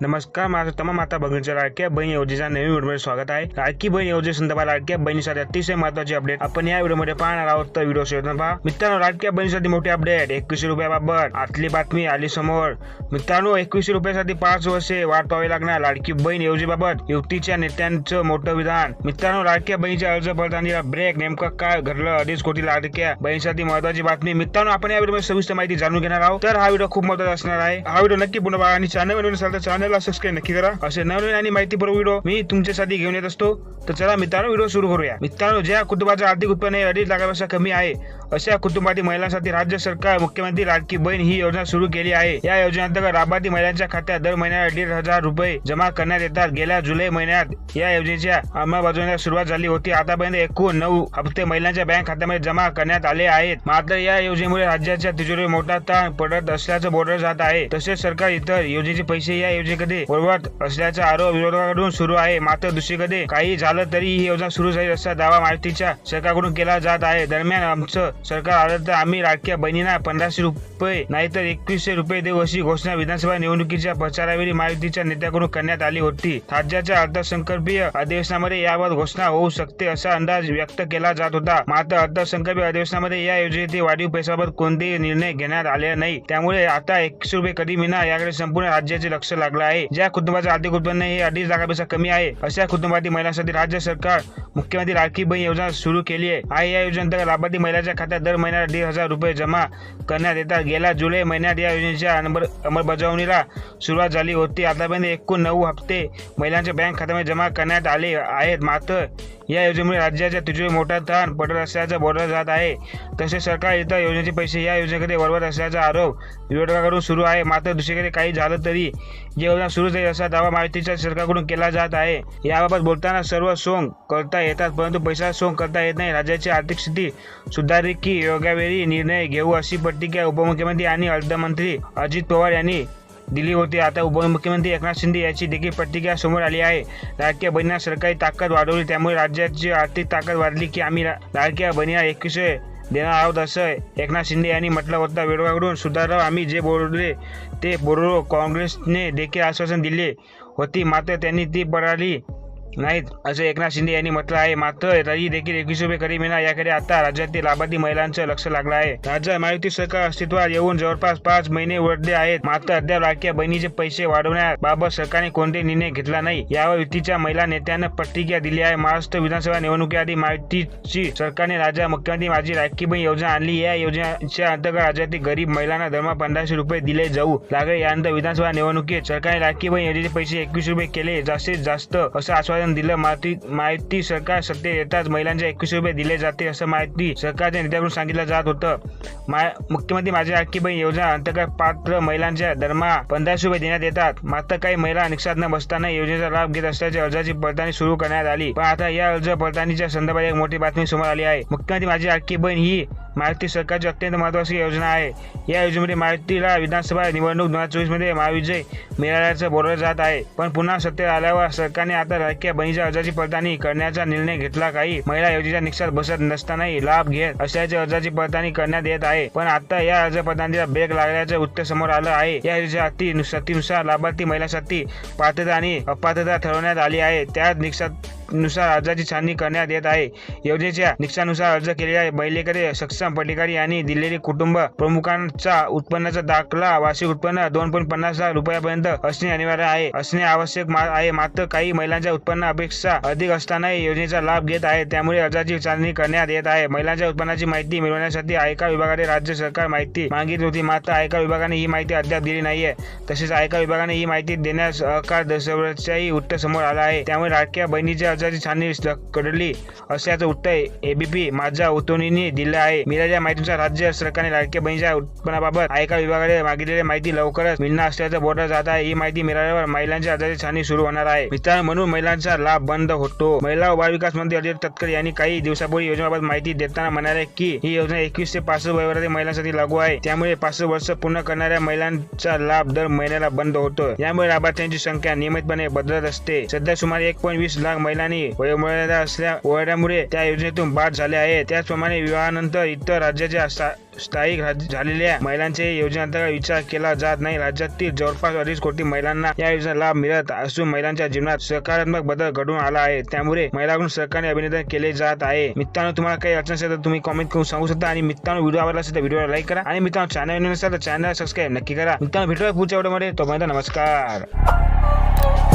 नमस्कार, माझं तमाम माता भगिनींच्या लाडक्या बहीण योजनेच्या नवीन व्हिडिओमध्ये स्वागत आहे। लाडकी बहीण योजनेसंदर्भात लाडक्या बहिणीसाठी अतिशय महत्त्वाची अपडेट आपण या व्हिडिओमध्ये पाहणार आहोत, तर व्हिडिओ शेवटपर्यंत पहा। मित्रांनो, लाडक्या बहिणीसाठी मोठी अपडेट 21 रुपयाबाबत आतली बातमी आली समोर। मित्रांनो, 21 रुपयासाठी 5 वर्षे वाट पाहावी लागणार लाडकी बहीण योजनेबाबत युतीच्या नेत्यांचं मोठं विधान। मित्रांनो, लाडक्या बहिणीच्या अर्ज भरताना ब्रेक, नेमकं काय घडलं? 2.5 कोटी लाडक्या बहिणीसाठी महत्त्वाची बातमी। मित्रांनो, आपण या व्हिडिओमध्ये सविस्तर माहिती जाणून घेणार आहोत, तर हा व्हिडिओ खूप महत्त्वाचा असणार आहे। हा व्हिडिओ नक्की पूर्ण पहा आणि चॅनल असेल तर चॅनलला सबस्क्राइब नक्की करा। असे नवीन आणि माहितीपूर्ण व्हिडिओ मी तुमच्यासाठी घेऊन येत असतो। तर चला मित्रांनो, व्हिडिओ सुरू करूया। मित्रांनो, ज्या कुटुंबाचं आर्थिक उत्पन्न 2.5 लाखापेक्षा कमी आहे अशा कुटुंबातील महिलांसाठी राज्य सरकार मुख्यमंत्री लाडकी बहीण ही योजना सुरू केली आहे। या योजनेअंतर्गत लाभार्थी महिलांच्या खात्यात दर महिन्याला 1,500 रुपये जमा करण्यात येतात। गेल्या जुलै महिन्यात या योजनेच्या अंमलबजावणीला सुरुवात झाली होती। आतापर्यंत एकूण 9 हप्ते महिलांच्या बँक खात्यामध्ये जमा करण्यात आले आहेत। मात्र या योजनेमुळे राज्याच्या तिजोरीवर मोठा ताण पडत असल्याचं बोललं जात आहे। तसेच सरकार इतर योजनेचे पैसे या योजनेकडे वळवत असल्याचा आरोप विरोधकांकडून सुरू आहे। मात्र दुसरीकडे काही झालं तरी ही योजना सुरू झाली असा दावा महायुतीच्या सरकारकडून केला जात आहे। दरम्यान आमचं सरकार आलं तर आम्ही लाडक्या बहिणींना 1,500 रुपये नाहीतर 2100 रुपये देऊ अशी घोषणा विधानसभा निवडणुकीच्या प्रचारावेळी महायुतीच्या नेत्याकडून करण्यात आली होती। राज्याच्या अर्थसंकल्पीय अधिवेशनामध्ये याबाबत घोषणा होऊ शकते असा अंदाज व्यक्त केला जात होता। मात्र अर्थसंकल्पीय अधिवेशनामध्ये या योजनेतील वाढीव पैशाबाबत कोणतेही निर्णय घेण्यात आले नाही। त्यामुळे आता 21 रुपये कधी मिळणार याकडे संपूर्ण राज्याचे लक्ष लागलं आहे। ज्या कुटुंबाचं आर्थिक उत्पन्न हे 2.5 लाखापेक्षा कमी आहे अशा कुटुंबातील महिलांसाठी राज्य सरकार मुख्यमंत्री लाडकी बहीण योजना सुरू केली आहे। या योजनेअंतर्गत लाभार्थी महिलांच्या खात्यात दर महिन्याला 1,500 रुपये जमा करण्यात येतात। गेल्या जुलै महिन्यात या योजनेच्या अंमलबजावणीला सुरुवात झाली होती। आतापर्यंत एकूण 9 हप्ते महिलांच्या बँक खात्यामध्ये जमा करण्यात आले आहेत। मात्र या योजनेमुळे राज्याच्या तिजोरीवर मोठा ताण पडत असल्याचं बोललं जात आहे। तसेच सरकार इतर योजनेचे पैसे या योजनेकडे वळवत असल्याचा आरोप विरोधकांकडून सुरू आहे। मात्र दुसरीकडे काही झालं तरी ही योजना सुरू झाली असा दावा महायुतीच्या सरकारकडून केला जात आहे। याबाबत बोलताना सर्व सोंग करता येतात परंतु पैसा सोंग करता येत नाही। राज्याची आर्थिक स्थिती सुधारली की योग्यवेळी निर्णय घेऊ अशी प्रतिक्रिया उपमुख्यमंत्री आणि अर्थमंत्री अजित पवार यांनी दिली होती। आता उपमुख्यमंत्री एकनाथ शिंदे याची देखील प्रतिक्रिया समोर आली आहे। लाडक्या बहिणींना सरकारी ताकद वाढवली त्यामुळे राज्याची आर्थिक ताकद वाढली की आम्ही लाडक्या बहिणींना 21 देणार आहोत असं एकनाथ शिंदे यांनी म्हटलं होतं। विरोधकांकडून सुधारव, आम्ही जे बोलले ते बोललो। काँग्रेसने देखील आश्वासन दिले होती मात्र त्यांनी ती पाळली नाहीत असं एकनाथ शिंदे यांनी म्हटलं आहे। मात्र तरी देखील 21 रुपये कधी मिळणार याकडे आता राज्यातील लाभार्थी महिलांचं लक्ष लागलं आहे। राज्यात महायुती सरकार अस्तित्वात येऊन जवळपास 5 महिने उलटले आहेत मात्र अद्याप लाडक्या बहिणीचे पैसे वाढवण्याबाबत सरकारने कोणतेही निर्णय घेतला नाही। यावर युतीच्या महिला नेत्यानं प्रतिक्रिया दिली आहे। महाराष्ट्र विधानसभा निवडणुकीआधी महायुतीची सरकारने राज्यात मुख्यमंत्री माझी लाडकी बहीण योजना आणली। या योजनेच्या अंतर्गत राज्यातील गरीब महिलांना दरमहा 1,500 रुपये दिले जाऊ लागले। यानंतर विधानसभा निवडणुकीत सरकारने लाडकी बहीण योजनेचे पैसे 21 रुपये केले जास्तीत जास्त असं आश्वासन दिलं। माहिती सरकार सत्तेत येताच महिलांच्या 21 रुपये दिले जाते असं माहिती सरकारच्या नेत्याकडून सांगितलं जात होतं। मुख्यमंत्री माझी लाडकी बहीण योजना अंतर्गत पात्र महिलांच्या दरमहा 1,500 रुपये देण्यात येतात। मात्र काही महिला निक्षात न बसताना योजनेचा लाभ घेत असल्याची अर्जाची पडताळणी सुरू करण्यात आली। पण आता या अर्ज पडताळणीच्या संदर्भात एक मोठी बातमी समोर आली आहे। मुख्यमंत्री माझी लाडकी बहीण ही महायुती सरकारची अत्यंत महत्त्वाची योजना आहे। या योजनेमध्ये महायुतीला विधानसभा निवडणूक 2024 मध्ये महाविजय मिळाल्याचं बोललं जात आहे। पण पुन्हा सत्तेत आल्यावर सरकारने आता लाडक्या बहिणीच्या अर्जाची पडताळणी करण्याचा निर्णय घेतला। काही महिला योजनेच्या निक्षात बसत नसतानाही लाभ घेत असल्याची अर्जाची पडताळणी करण्यात येत आहे। पण आता या अर्ज पडताळणीला ब्रेक लागल्याचं उत्तर समोर आलं आहे। या योजनेच्या अटीनुसार लाभार्थी महिलांसाठी पात्रता आणि अपात्रता ठरवण्यात आली आहे। त्यात निकषानुसार अर्जाची छाननी करण्यात येत आहे। योजनेच्या निकषानुसार अर्ज केलेल्या महिलेकडे सक्षम पदाधिकारी यांनी दिलेली कुटुंब प्रमुखांचा उत्पन्नाचा दाखला, वार्षिक उत्पन्न 2.50 लाख रुपयापर्यंत असणे अनिवार्य असणे आवश्यक आहे। मात्र काही महिलांच्या उत्पन्न अपेक्षा अधिक असतानाही योजनेचा लाभ घेत आहे त्यामुळे अर्जाची छाननी करण्यात येत आहे। महिलांच्या उत्पन्नाची माहिती मिळवण्यासाठी आयकर विभागाने राज्य सरकार माहिती मागितली होती मात्र आयकर विभागाने ही माहिती अद्याप दिली नाहीये। तसेच आयकर विभागाने ही माहिती देण्यास आकार दर्शवल्याचंही उत्तर समोर आलं आहे। त्यामुळे लाडक्या बहिणीच्या अर्जाची छाननी कडली असल्याचं उत्तर एबीपी माझा उतोनीने दिलं आहे। मिळालेल्या माहितीनुसार राज्य सरकारने लाडक्या बहिणीच्या उत्पन्नाबाबत आयकर विभागाने मागितलेली माहिती लवकरच मिळणार असल्याचं बोललं जात आहे। ही माहिती मिळाल्यावर महिलांच्या अर्जाची छाननी सुरू होणार आहे। मित्रांनो, म्हणून महिलांचा लाभ बंद होतो। महिला व बालविकास मंत्री अजय तटकरे यांनी काही दिवसापूर्वी योजनेबाबत माहिती देताना म्हणाले की ही योजना 21 ते 65 वयोगटातील महिलांसाठी लागू आहे। त्यामुळे 65 वर्ष पूर्ण करणाऱ्या महिलांचा लाभ दर महिन्याला बंद होतो। यामुळे लाभार्थ्यांची संख्या नियमितपणे बदलत असते। सध्या सुमारे 1.20 लाख महिला महिलांनी वयोमर्यादा वयामुळे त्या योजनेतून बाद झाले आहे. त्याचप्रमाणे विवाहानंतर इतर राज्याच्या स्थायिक झालेल्या महिलांचे योजनेअंतर्गत विचार केला जात नाही. राज्यातील जवळपास 2.5 कोटी महिलांना या योजनेचा लाभ मिळत असून महिलांच्या जीवनात सकारात्मक बदल घडून आला आहे. त्यामुळे महिलांकडून सरकारने अभिनंदन केले जात आहे. मित्रांनो, तुम्हाला काही अडचण असेल तर तुम्ही कमेंट करून सांगू शकता. आणि मित्रांनो, व्हिडिओ आवडला असेल तर व्हिडिओला लाईक करा. आणि मित्रांनो, चॅनल नसेल तर चॅनल सबस्क्राईब नक्की करा. मित्रांनो, भेटूया पुढच्या व्हिडिओमध्ये. तोपर्यंत नमस्कार.